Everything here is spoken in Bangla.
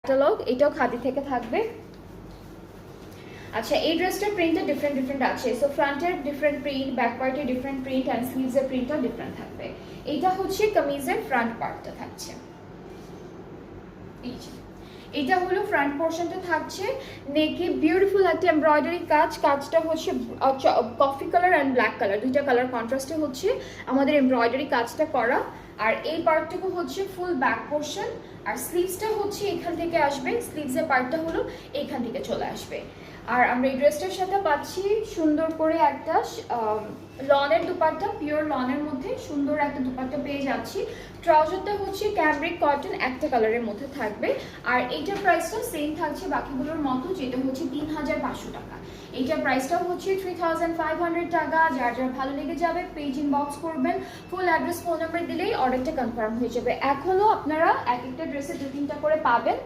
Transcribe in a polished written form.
ক্যাটালগ, এটাও খাদি থেকে থাকবে। আচ্ছা, এই ড্রেসটার প্রিন্টটা ডিফারেন্ট আছে। সো ফ্রন্টের ডিফারেন্ট প্রিন্ট, ব্যাক পার্টের ডিফারেন্ট প্রিন্ট অ্যান্ড স্লিভসের প্রিন্টটা ডিফারেন্ট থাকবে। এইটা হচ্ছে কামিজের ফ্রন্ট পার্টটা থাকছে। এই যে এটা হলো ফ্রন্ট পোর্শনটা থাকছে। নেকে বিউটিফুল একটা এমব্রয়ডারি কাজ, কাজটা হচ্ছে coffee colour and black colour, দুইটা কালার কন্ট্রাস্টে হচ্ছে আমাদের এমব্রয়ডারি কাজটা করা। আর এই পার্টটুকু হচ্ছে ফুল ব্যাক পোর্শন, আর স্লিভসটা হচ্ছে এখান থেকে আসবে, স্লিভসের পার্টটা হলো এইখান থেকে চলে আসবে। আর আমরা এই ড্রেসটার সাথে পাচ্ছি সুন্দর করে একটা লনের দুপাট্টা, পিওর লনের মধ্যে সুন্দর একটা দুপাট্টা পেয়ে যাচ্ছি। ট্রাউজারটা হচ্ছে ক্যামব্রিক কটন একটা কালারের মধ্যে থাকবে। আর এইটার প্রাইসটা সেম থাকছে বাকিগুলোর মতো, যেটা হচ্ছে 3500 টাকা। এইটার প্রাইসটাও হচ্ছে 3500 টাকা। যার যার ভালো লেগে যাবে পেজ ইনবক্স করবেন, ফুল অ্যাড্রেস ফোন নাম্বার দিলেই অর্ডারটা কনফার্ম হয়ে যাবে। এখনও আপনারা এক একটা ড্রেসে 2-3টা করে পাবেন।